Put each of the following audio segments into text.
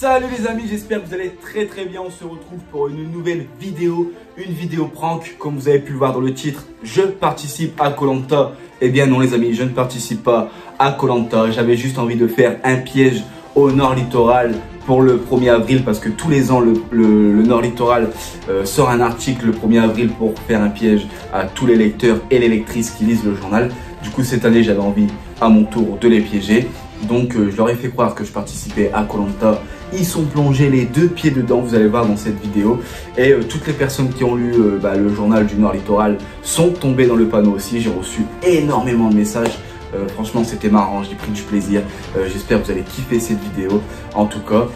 Salut les amis, j'espère que vous allez très bien. On se retrouve pour une nouvelle vidéo, une vidéo prank. Comme vous avez pu le voir dans le titre, je participe à Koh Lanta. Eh bien non les amis, je ne participe pas à Koh Lanta. J'avais juste envie de faire un piège au Nord Littoral pour le 1er avril, parce que tous les ans le Nord Littoral sort un article le 1er avril pour faire un piège à tous les lecteurs et les lectrices qui lisent le journal. Du coup cette année j'avais envie à mon tour de les piéger. Donc je leur ai fait croire que je participais à Koh Lanta. Ils sont plongés les deux pieds dedans, vous allez voir dans cette vidéo. Et toutes les personnes qui ont lu le journal du Nord Littoral sont tombées dans le panneau aussi. J'ai reçu énormément de messages. Franchement c'était marrant, j'ai pris du plaisir. J'espère que vous allez kiffer cette vidéo en tout cas.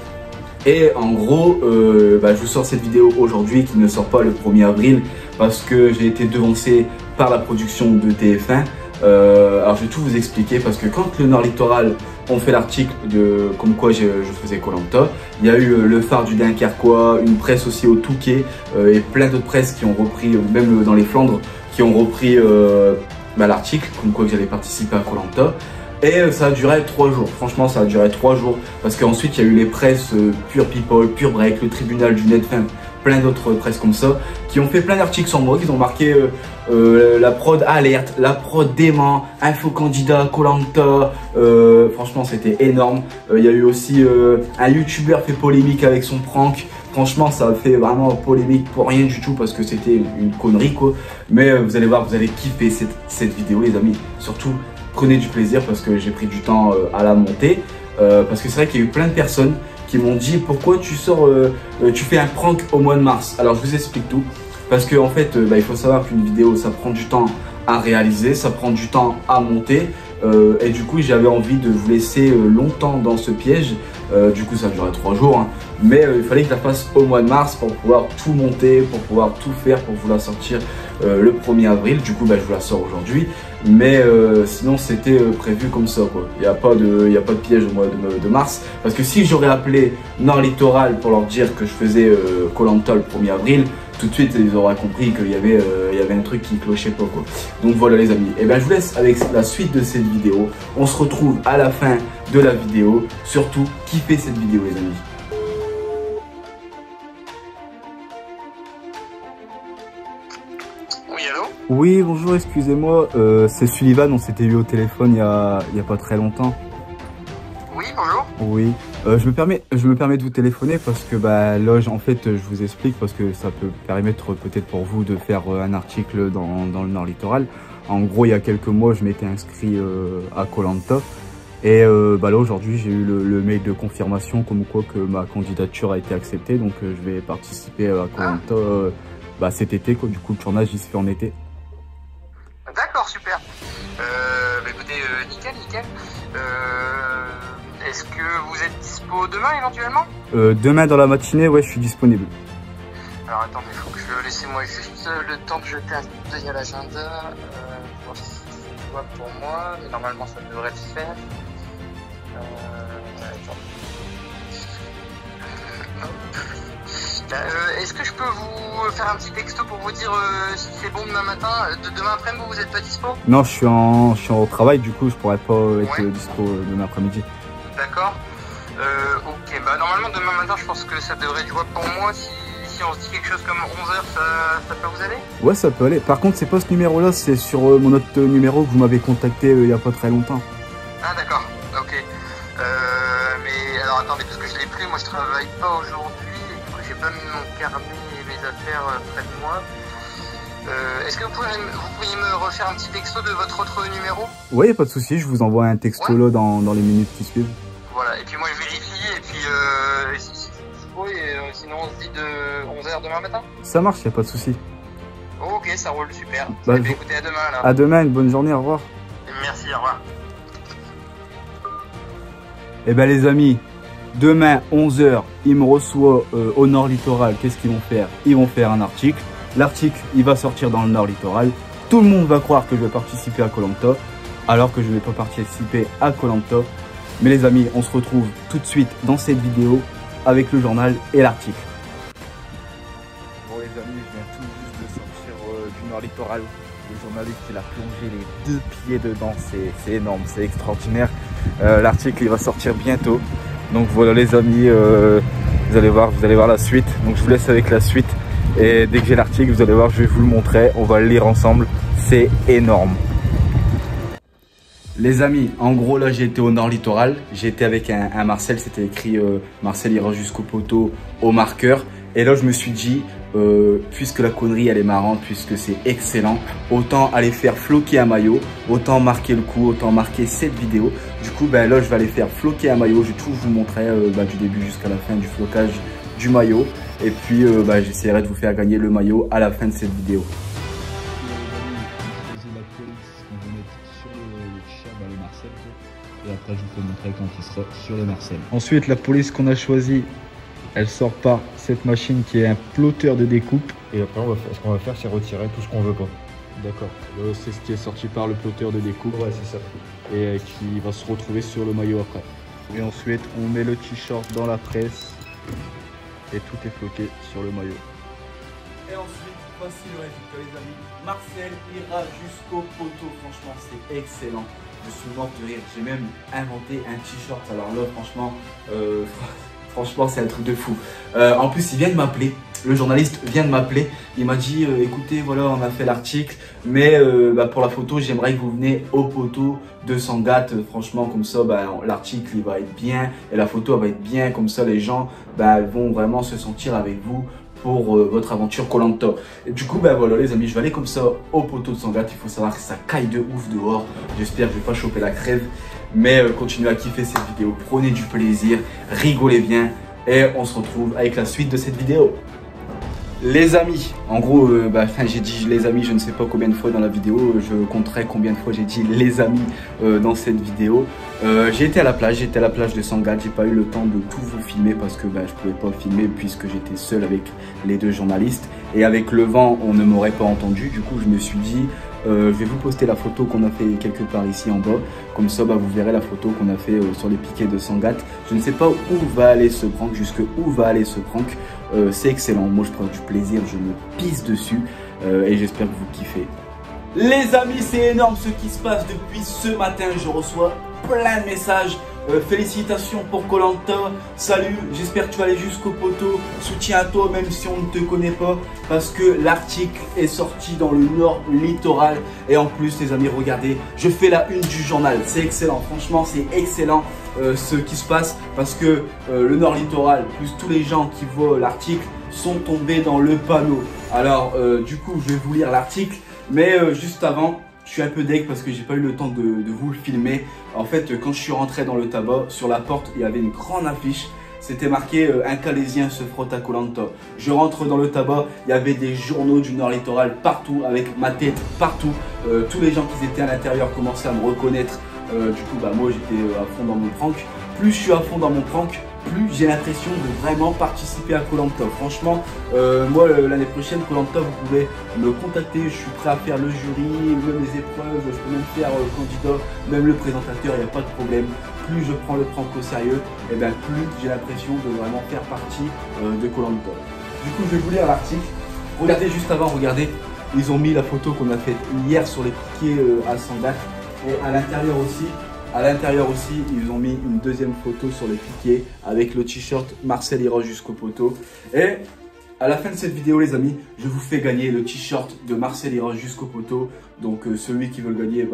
Et en gros, je vous sors cette vidéo aujourd'hui qui ne sort pas le 1er avril parce que j'ai été devancé par la production de TF1. Alors je vais tout vous expliquer parce que quand le Nord Littoral ont fait l'article de comme quoi je faisais Koh Lanta, il y a eu le phare du Dunkerquois, une presse aussi au Touquet et plein d'autres presses qui ont repris, même dans les Flandres, qui ont repris l'article comme quoi j'allais participer à Koh Lanta. Et ça a duré 3 jours, franchement ça a duré 3 jours parce qu'ensuite il y a eu les presses Pure People, Pure Break, le tribunal du Net, plein d'autres presses comme ça qui ont fait plein d'articles sur moi, qui ont marqué la prod alerte, la prod dément, info candidat, Koh Lanta. Franchement c'était énorme. Il y a eu aussi un youtubeur fait polémique avec son prank. Franchement ça a fait vraiment polémique pour rien du tout parce que c'était une connerie quoi. Mais vous allez voir, vous allez kiffer cette vidéo les amis. Surtout prenez du plaisir parce que j'ai pris du temps à la monter. Parce que c'est vrai qu'il y a eu plein de personnes qui m'ont dit pourquoi tu sors, tu fais un prank au mois de mars. Alors je vous explique tout. Parce que en fait, il faut savoir qu'une vidéo, ça prend du temps à réaliser, ça prend du temps à monter. Et du coup, j'avais envie de vous laisser longtemps dans ce piège. Du coup, ça a duré 3 jours. Hein. Mais il fallait que je la fasse au mois de mars pour pouvoir tout monter, pour pouvoir tout faire, pour vous la sortir le 1er avril. Du coup, je vous la sors aujourd'hui. Mais sinon, c'était prévu comme ça. Il n'y a pas de piège au mois de mars. Parce que si j'aurais appelé Nord Littoral pour leur dire que je faisais Koh Lanta le 1er avril, tout de suite, ils auraient compris qu'il y avait un truc qui clochait pas. Donc voilà les amis. Et je vous laisse avec la suite de cette vidéo. On se retrouve à la fin de la vidéo. Surtout, kiffez cette vidéo les amis. Oui, allô? Oui, bonjour, excusez-moi. C'est Sullivan, on s'était eu au téléphone il y a pas très longtemps. Oui, bonjour. Oui. Je me permets de vous téléphoner parce que là, en fait, je vous explique parce que ça peut permettre peut-être pour vous de faire un article dans le Nord Littoral. En gros, il y a quelques mois, je m'étais inscrit à Koh Lanta. Et là, aujourd'hui, j'ai eu le mail de confirmation comme quoi que ma candidature a été acceptée. Donc, je vais participer à Koh Lanta cet été. Du coup, le tournage, il se fait en été. D'accord, super. Écoutez, nickel. Est-ce que vous êtes dispo demain éventuellement? Demain dans la matinée, ouais, je suis disponible. Alors attendez, laissez-moi juste le temps de jeter un coup d'œil à l'agenda. Voir si c'est jouable pour moi, mais normalement ça devrait le faire. Est-ce que je peux vous faire un petit texto pour vous dire si c'est bon demain matin? Demain après-midi, vous n'êtes pas dispo? Non, je suis au travail, du coup, je pourrais pas être dispo demain après-midi. D'accord. Ok, normalement demain matin, je pense que ça devrait être jouable pour moi. Si on se dit quelque chose comme 11h, ça peut vous aller? Ouais, ça peut aller. Par contre, c'est pas ce numéro-là, c'est sur mon autre numéro que vous m'avez contacté il y a pas très longtemps. Ah d'accord, ok. Mais alors attendez, parce que je l'ai plus, moi je travaille pas aujourd'hui, et du coup j'ai pas mis mon carnet et mes affaires près de moi. Est-ce que vous pourriez me refaire un petit texto de votre autre numéro? Oui, pas de souci, je vous envoie un texto là dans les minutes qui suivent. Voilà, et puis moi je vérifie, et puis si c'est dispo, et sinon on se dit de 11h demain matin? Ça marche, y a pas de souci. Ok, ça roule, super. Écoutez, à demain alors. À demain, une bonne journée, au revoir. Merci, au revoir. Eh ben les amis, demain 11h, ils me reçoivent au Nord Littoral. Qu'est-ce qu'ils vont faire? Ils vont faire un article. L'article, il va sortir dans le Nord Littoral. Tout le monde va croire que je vais participer à Koh Lanta, alors que je ne vais pas participer à Koh Lanta. Mais les amis, on se retrouve tout de suite dans cette vidéo avec le journal et l'article. Bon les amis, je viens tout juste de sortir du Nord Littoral. Le journaliste, il a plongé les 2 pieds dedans. C'est énorme, c'est extraordinaire. L'article, il va sortir bientôt. Donc voilà les amis, vous allez voir la suite. Donc je vous laisse avec la suite. Et dès que j'ai l'article, vous allez voir, je vais vous le montrer. On va le lire ensemble. C'est énorme. Les amis, en gros là j'ai été au Nord Littoral. J'ai été avec un Marcel, c'était écrit Marcel ira jusqu'au poteau au marqueur. Et là je me suis dit, puisque la connerie elle est marrante, puisque c'est excellent, autant aller faire floquer un maillot, autant marquer le coup, autant marquer cette vidéo. Du coup ben, là je vais aller faire floquer un maillot. Je vais tout vous montrer du début jusqu'à la fin du flocage du maillot. Et puis j'essaierai de vous faire gagner le maillot à la fin de cette vidéo. Et après je vous fais montrer quand il sera sur le Marcel. Ensuite la police qu'on a choisie, elle sort par cette machine qui est un plotter de découpe. Et après ce qu'on va faire c'est retirer tout ce qu'on veut pas. D'accord. C'est ce qui est sorti par le plotter de découpe. Ouais c'est ça. Et qui va se retrouver sur le maillot après. Et ensuite on met le t-shirt dans la presse. Et tout est floqué sur le maillot. Et ensuite voici le résultat les amis. Marcel ira jusqu'au poteau. Franchement c'est excellent. Je suis mort de rire, j'ai même inventé un t-shirt, alors là franchement, franchement c'est un truc de fou. En plus il vient de m'appeler, le journaliste vient de m'appeler, il m'a dit écoutez voilà on a fait l'article, mais pour la photo j'aimerais que vous venez au poteau de Sangatte, franchement comme ça l'article il va être bien et la photo elle va être bien, comme ça les gens vont vraiment se sentir avec vous pour votre aventure Koh Lanta. Et du coup voilà les amis, je vais aller comme ça au poteau de Sangatte. Il faut savoir que ça caille de ouf dehors. J'espère que je vais pas choper la crève, mais continuez à kiffer cette vidéo, prenez du plaisir, rigolez bien et on se retrouve avec la suite de cette vidéo. Les amis, en gros, j'ai dit les amis, je ne sais pas combien de fois dans la vidéo, je compterai combien de fois j'ai dit les amis dans cette vidéo. J'ai été à la plage de Sangatte, j'ai pas eu le temps de tout vous filmer parce que je pouvais pas filmer puisque j'étais seul avec les deux journalistes. Et avec le vent, on ne m'aurait pas entendu, du coup je me suis dit, je vais vous poster la photo qu'on a fait quelque part ici en bas. Comme ça, vous verrez la photo qu'on a fait sur les piquets de Sangatte. Je ne sais pas où va aller ce prank, jusque où va aller ce prank. C'est excellent. Moi, je prends du plaisir, je me pisse dessus et j'espère que vous kiffez. Les amis, c'est énorme ce qui se passe depuis ce matin. Je reçois plein de messages. Félicitations pour Koh Lanta, salut, j'espère que tu vas aller jusqu'au poteau, soutien à toi même si on ne te connaît pas, parce que l'article est sorti dans le Nord Littoral. Et en plus les amis, regardez, je fais la une du journal, c'est excellent, franchement c'est excellent ce qui se passe, parce que le Nord Littoral plus tous les gens qui voient l'article sont tombés dans le panneau. Alors du coup je vais vous lire l'article, mais juste avant, je suis un peu deg parce que j'ai pas eu le temps de vous le filmer. En fait, quand je suis rentré dans le tabac, sur la porte, il y avait une grande affiche. C'était marqué un Calaisien se frotte à Koh Lanta. Je rentre dans le tabac, il y avait des journaux du Nord Littoral partout, avec ma tête partout. Tous les gens qui étaient à l'intérieur commençaient à me reconnaître. Du coup, moi j'étais à fond dans mon prank. Plus je suis à fond dans mon prank, plus j'ai l'impression de vraiment participer à Koh Lanta. Franchement, moi l'année prochaine, Koh Lanta, vous pouvez me contacter, je suis prêt à faire le jury, même les épreuves, je peux même faire candidat, même le présentateur, il n'y a pas de problème. Plus je prends le prank au sérieux, et plus j'ai l'impression de vraiment faire partie de Koh Lanta. Du coup, je vais vous lire l'article. Regardez juste avant, regardez, ils ont mis la photo qu'on a faite hier sur les piquets à Sangatte. Et à l'intérieur aussi, ils ont mis une deuxième photo sur les piquets avec le t-shirt Marcel ira jusqu'au poteau. Et à la fin de cette vidéo, les amis, je vous fais gagner le t-shirt de Marcel ira jusqu'au poteau. Donc celui qui veut le gagner,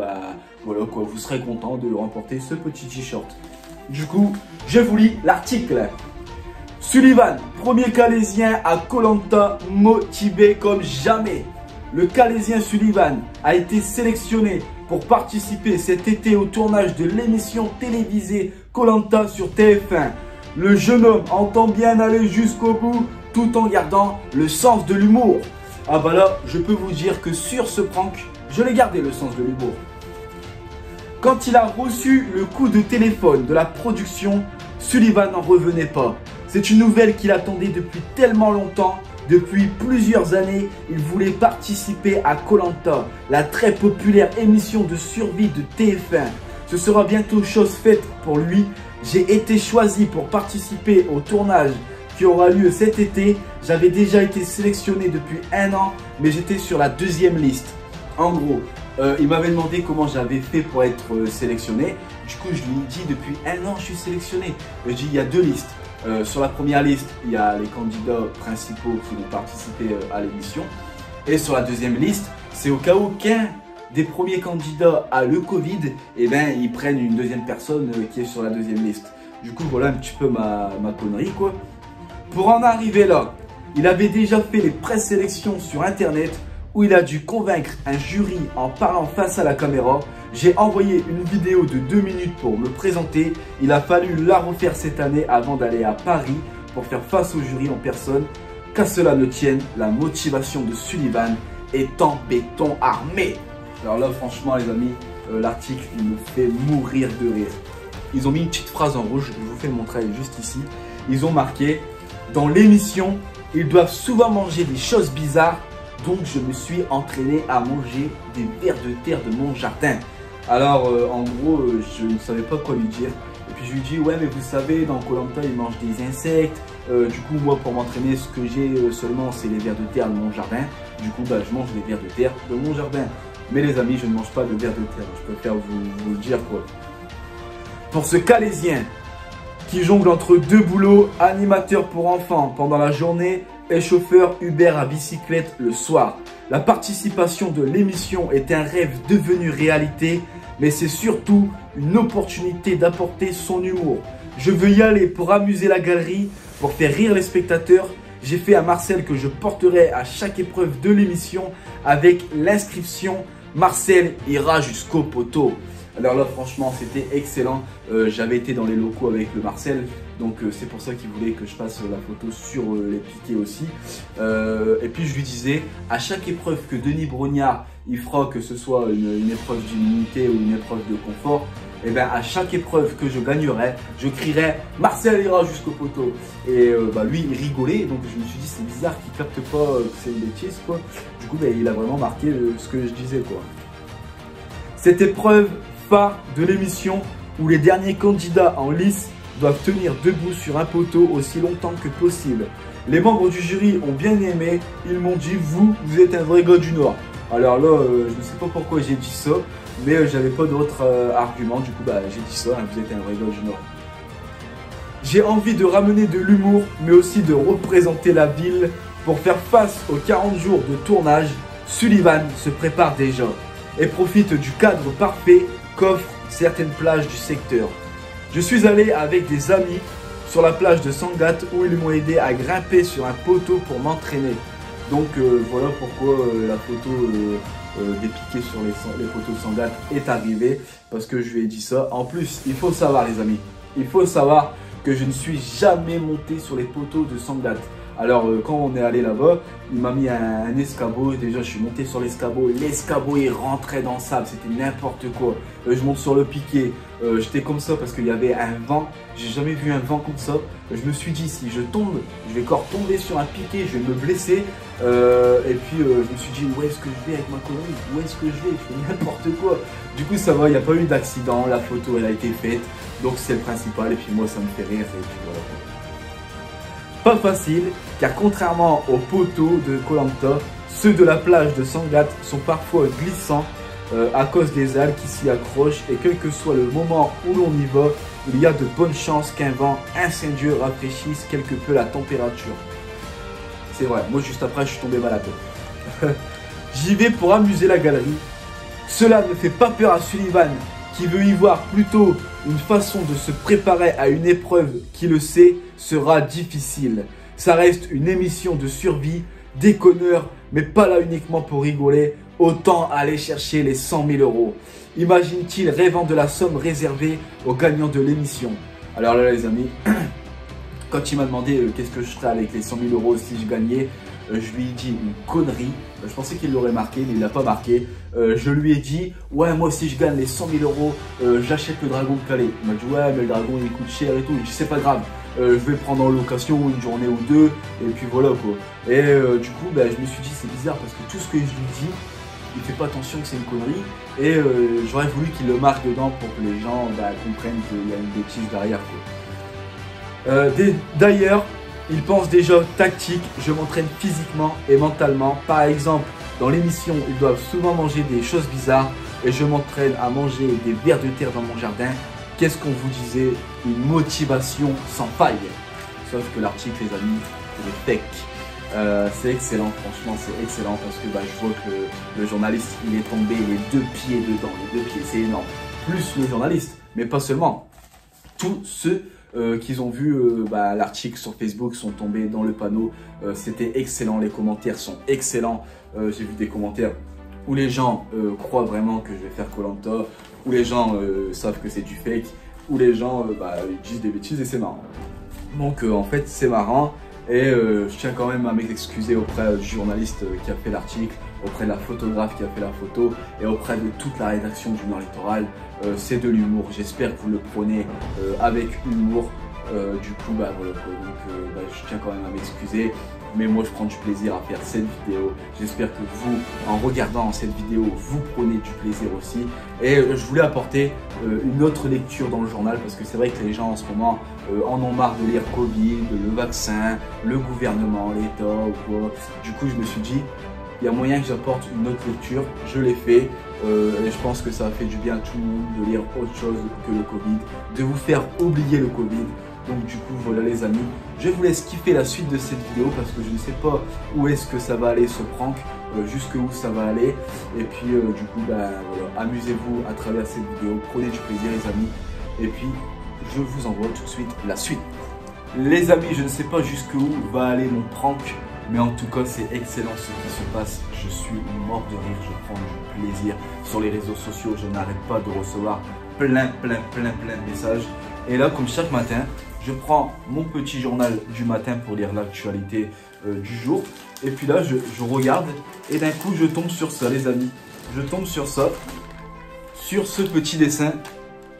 voilà quoi, vous serez content de remporter ce petit t-shirt. Du coup, je vous lis l'article. Sullivan, premier Calaisien à Koh Lanta, motivé comme jamais. Le Calaisien Sullivan a été sélectionné pour participer cet été au tournage de l'émission télévisée Koh Lanta sur TF1. Le jeune homme entend bien aller jusqu'au bout tout en gardant le sens de l'humour. Ah là, je peux vous dire que sur ce prank, je l'ai gardé le sens de l'humour. Quand il a reçu le coup de téléphone de la production, Sullivan n'en revenait pas. C'est une nouvelle qu'il attendait depuis tellement longtemps. Depuis plusieurs années, il voulait participer à Koh Lanta, la très populaire émission de survie de TF1. Ce sera bientôt chose faite pour lui. J'ai été choisi pour participer au tournage qui aura lieu cet été. J'avais déjà été sélectionné depuis 1 an, mais j'étais sur la 2e liste. En gros, il m'avait demandé comment j'avais fait pour être sélectionné. Du coup, je lui dis depuis un an, je suis sélectionné. Je dis, il y a 2 listes. Sur la première liste, il y a les candidats principaux qui vont participer à l'émission. Et sur la deuxième liste, c'est au cas où qu'un des premiers candidats a le Covid, et ben ils prennent une deuxième personne qui est sur la deuxième liste. Du coup, voilà un petit peu ma connerie, quoi. Pour en arriver là, il avait déjà fait les présélections sur internet où il a dû convaincre un jury en parlant face à la caméra. J'ai envoyé une vidéo de 2 minutes pour me présenter. Il a fallu la refaire cette année avant d'aller à Paris pour faire face au jury en personne. Qu'à cela ne tienne, la motivation de Sullivan est en béton armé. Alors là, franchement, les amis, l'article, il me fait mourir de rire. Ils ont mis une petite phrase en rouge, je vous fais le montrer juste ici. Ils ont marqué « Dans l'émission, ils doivent souvent manger des choses bizarres, donc je me suis entraîné à manger des vers de terre de mon jardin. » Alors, en gros, je ne savais pas quoi lui dire. Et puis je lui dis « Ouais, mais vous savez, dans Koh Lanta, ils mangent des insectes. Du coup, moi, pour m'entraîner, ce que j'ai seulement, c'est les vers de terre de mon jardin. Du coup, bah, je mange des vers de terre de mon jardin. Mais les amis, je ne mange pas de vers de terre. Je préfère vous le dire, quoi. » Pour ce Calésien qui jongle entre 2 boulots, animateur pour enfants pendant la journée et chauffeur Uber à bicyclette le soir. La participation de l'émission est un rêve devenu réalité, mais c'est surtout une opportunité d'apporter son humour. Je veux y aller pour amuser la galerie, pour faire rire les spectateurs. J'ai fait à Marcel que je porterai à chaque épreuve de l'émission avec l'inscription « Marcel ira jusqu'au poteau ». Alors là, franchement, c'était excellent. J'avais été dans les locaux avec le Marcel, donc c'est pour ça qu'il voulait que je fasse la photo sur les piquets aussi. Et puis je lui disais, à chaque épreuve que Denis Brognard il fera, que ce soit une épreuve d'immunité ou une épreuve de confort, et bien à chaque épreuve que je gagnerai, je crierai Marcel ira jusqu'au poteau. Et lui il rigolait, donc je me suis dit c'est bizarre qu'il capte pas que c'est une bêtise, quoi. Du coup il a vraiment marqué ce que je disais, quoi. Cette épreuve phare de l'émission où les derniers candidats en lice doivent tenir debout sur un poteau aussi longtemps que possible. Les membres du jury ont bien aimé, ils m'ont dit vous êtes un vrai gars du Nord. Alors là, je ne sais pas pourquoi j'ai dit ça, mais j'avais pas d'autres arguments, du coup j'ai dit ça, vous êtes un vrai gars du Nord. J'ai envie de ramener de l'humour, mais aussi de représenter la ville. Pour faire face aux 40 jours de tournage, Sullivan se prépare déjà et profite du cadre parfait qu'offrent certaines plages du secteur. Je suis allé avec des amis sur la plage de Sangat où ils m'ont aidé à grimper sur un poteau pour m'entraîner. Donc voilà pourquoi la photo des piquets sur les poteaux de Sangat est arrivée, parce que je lui ai dit ça. En plus, il faut savoir les amis, il faut savoir que je ne suis jamais monté sur les poteaux de Sangat. Alors quand on est allé là-bas, il m'a mis un escabeau. Déjà je suis monté sur l'escabeau. L'escabeau il rentrait dans le sable, c'était n'importe quoi. Je monte sur le piquet. J'étais comme ça parce qu'il y avait un vent. J'ai jamais vu un vent comme ça. Je me suis dit si je tombe, je vais encore tomber sur un piquet, je vais me blesser. Et puis je me suis dit où est-ce que je vais avec ma connerie? Où est-ce que je vais? Je fais n'importe quoi. Du coup ça va, il n'y a pas eu d'accident. La photo elle a été faite. Donc c'est le principal. Et puis moi ça me fait rire. Et puis voilà. Pas facile, car contrairement aux poteaux de Koh Lanta, ceux de la plage de Sangat sont parfois glissants à cause des algues qui s'y accrochent, et quel que soit le moment où l'on y va, il y a de bonnes chances qu'un vent incendieux rafraîchisse quelque peu la température. C'est vrai, moi juste après je suis tombé malade. J'y vais pour amuser la galerie. Cela ne fait pas peur à Sullivan, qui veut y voir plutôt une façon de se préparer à une épreuve qui, le sait, sera difficile. Ça reste une émission de survie, déconneur, mais pas là uniquement pour rigoler. Autant aller chercher les 100 000 €. Imagine-t-il rêvant de la somme réservée aux gagnants de l'émission? Alors là les amis, quand il m'a demandé qu'est-ce que je ferais avec les 100 000 € si je gagnais, je lui ai dit une connerie. Je pensais qu'il l'aurait marqué, mais il l'a pas marqué. Je lui ai dit, ouais, moi si je gagne les 100 000 €, j'achète le dragon de Calais. Il m'a dit, ouais, mais le dragon il coûte cher et tout. Je dis, c'est pas grave, je vais le prendre en location une journée ou deux, et puis voilà quoi. Et du coup, je me suis dit, c'est bizarre parce que tout ce que je lui dis, il fait pas attention que c'est une connerie. Et j'aurais voulu qu'il le marque dedans pour que les gens comprennent qu'il y a une bêtise derrière quoi. D'ailleurs, il pense déjà tactique, je m'entraîne physiquement et mentalement. Par exemple, dans l'émission, ils doivent souvent manger des choses bizarres et je m'entraîne à manger des vers de terre dans mon jardin. qu'est-ce qu'on vous disait? Une motivation sans faille. Sauf que l'article, les amis, il est fake. C'est excellent, franchement, c'est excellent parce que je vois que le journaliste, il est tombé les 2 pieds dedans, les 2 pieds, c'est énorme. Plus le journaliste, mais pas seulement. Tous ceux qui ont vu l'article sur Facebook sont tombés dans le panneau. C'était excellent, les commentaires sont excellents. J'ai vu des commentaires où les gens croient vraiment que je vais faire Koh-Lanta, où les gens savent que c'est du fake, où les gens ils disent des bêtises et c'est marrant. Donc en fait c'est marrant et je tiens quand même à m'excuser auprès du journaliste qui a fait l'article, auprès de la photographe qui a fait la photo et auprès de toute la rédaction du Nord Littoral. C'est de l'humour, j'espère que vous le prenez avec humour. Du coup voilà, je tiens quand même à m'excuser. Mais moi je prends du plaisir à faire cette vidéo. J'espère que vous, en regardant cette vidéo, vous prenez du plaisir aussi. Et je voulais apporter une autre lecture dans le journal parce que c'est vrai que les gens en ce moment en ont marre de lire Covid, le vaccin, le gouvernement, l'État ou quoi. Du coup je me suis dit, il y a moyen que j'apporte une autre lecture. Je l'ai fait et je pense que ça a fait du bien à tout le monde de lire autre chose que le Covid, de vous faire oublier le Covid. Donc du coup voilà les amis, je vous laisse kiffer la suite de cette vidéo parce que je ne sais pas où est-ce que ça va aller ce prank, jusqu'où ça va aller. Et puis du coup voilà, amusez-vous à travers cette vidéo, prenez du plaisir les amis. Et puis je vous envoie tout de suite la suite. Les amis, je ne sais pas jusqu'où va aller mon prank, mais en tout cas c'est excellent ce qui se passe. Je suis mort de rire, je prends du plaisir. Sur les réseaux sociaux, je n'arrête pas de recevoir plein de messages. Et là, comme chaque matin, je prends mon petit journal du matin pour lire l'actualité du jour. Et puis là, je regarde et d'un coup, je tombe sur ça, les amis. Je tombe sur ça, sur ce petit dessin.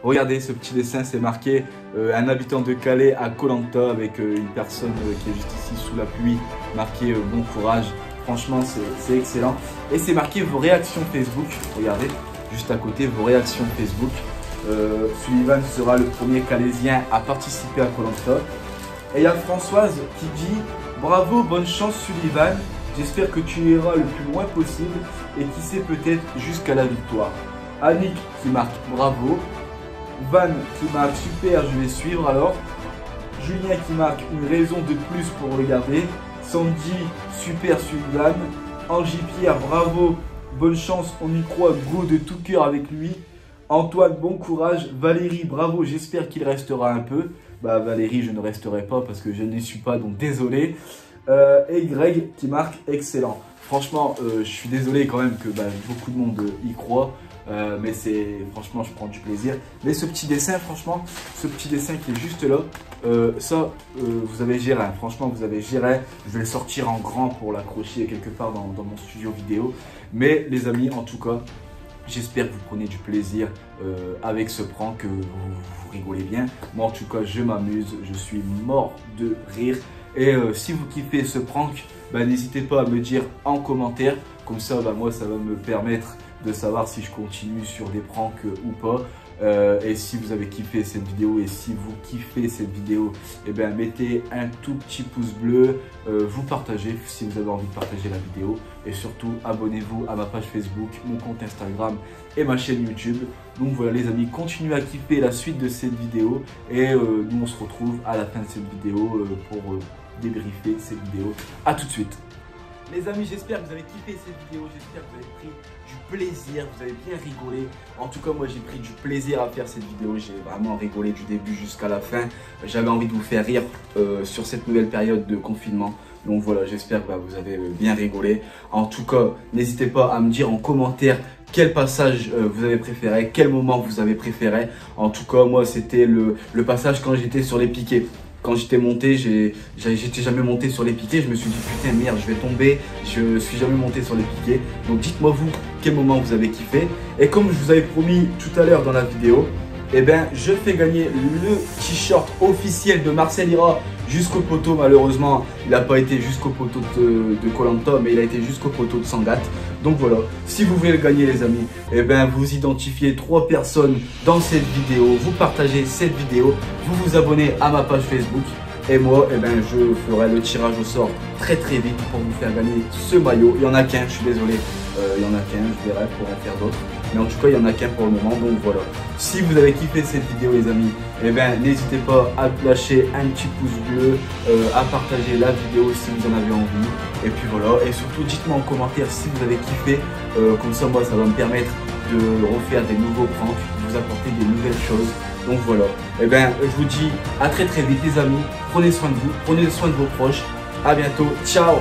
Regardez, ce petit dessin, c'est marqué un habitant de Calais à Koh-Lanta avec une personne qui est juste ici sous la pluie, marqué bon courage. Franchement, c'est excellent. Et c'est marqué vos réactions Facebook. Regardez, juste à côté, vos réactions Facebook. Sullivan sera le premier Calaisien à participer à Koh-Lanta. Et il y a Françoise qui dit bravo, bonne chance Sullivan, j'espère que tu iras le plus loin possible et qui sait peut-être jusqu'à la victoire. Annick qui marque bravo, Van qui marque super, je vais suivre alors, Julien qui marque une raison de plus pour regarder, Sandy super Sullivan, Angie Pierre bravo, bonne chance, on y croit, go de tout cœur avec lui. Antoine, bon courage. Valérie, bravo, j'espère qu'il restera un peu. Valérie, je ne resterai pas parce que je n'y suis pas, donc désolé. Et Greg qui marque excellent. Franchement, je suis désolé quand même que beaucoup de monde y croit. Mais franchement, je prends du plaisir. Mais ce petit dessin, franchement, ce petit dessin qui est juste là, vous avez géré. Franchement, vous avez géré. Je vais le sortir en grand pour l'accrocher quelque part dans mon studio vidéo. Mais les amis, en tout cas, j'espère que vous prenez du plaisir avec ce prank, que vous rigolez bien. Moi en tout cas je m'amuse, je suis mort de rire. Et si vous kiffez ce prank, n'hésitez pas à me dire en commentaire. Comme ça moi ça va me permettre de savoir si je continue sur des pranks ou pas. Et si vous avez kiffé cette vidéo et si vous kiffez cette vidéo, mettez un tout petit pouce bleu, vous partagez si vous avez envie de partager la vidéo et surtout abonnez-vous à ma page Facebook, mon compte Instagram et ma chaîne YouTube. Donc voilà les amis, continuez à kiffer la suite de cette vidéo et nous on se retrouve à la fin de cette vidéo pour débriefer cette vidéo. A tout de suite. Les amis, j'espère que vous avez kiffé cette vidéo, j'espère que vous avez pris du plaisir, vous avez bien rigolé. En tout cas, moi j'ai pris du plaisir à faire cette vidéo, j'ai vraiment rigolé du début jusqu'à la fin. J'avais envie de vous faire rire sur cette nouvelle période de confinement. Donc voilà, j'espère que vous avez bien rigolé. En tout cas, n'hésitez pas à me dire en commentaire quel passage vous avez préféré, quel moment vous avez préféré. En tout cas, moi c'était le passage quand j'étais sur les piquets. Quand j'étais monté, j'étais jamais monté sur les piquets. Je me suis dit putain merde, je vais tomber. Je suis jamais monté sur les piquets. Donc dites-moi vous quel moment vous avez kiffé. Et comme je vous avais promis tout à l'heure dans la vidéo, je fais gagner le t-shirt officiel de Marcel Ira jusqu'au poteau. Malheureusement, il n'a pas été jusqu'au poteau de Koh-Lanta, mais il a été jusqu'au poteau de Sangatte. Donc voilà, si vous voulez le gagner les amis, vous identifiez 3 personnes dans cette vidéo, vous partagez cette vidéo, vous vous abonnez à ma page Facebook et moi je ferai le tirage au sort très vite pour vous faire gagner ce maillot. Il n'y en a qu'un, je suis désolé, il n'y en a qu'un, je verrai pour en faire d'autres. Mais en tout cas, il n'y en a qu'un pour le moment. Donc voilà. Si vous avez kiffé cette vidéo, les amis, eh ben, n'hésitez pas à lâcher un petit pouce bleu, à partager la vidéo si vous en avez envie. Et puis voilà. Et surtout, dites-moi en commentaire si vous avez kiffé. Comme ça, moi, ça va me permettre de refaire des nouveaux pranks, de vous apporter des nouvelles choses. Donc voilà. Eh ben, je vous dis à très vite, les amis. Prenez soin de vous, prenez soin de vos proches. À bientôt. Ciao.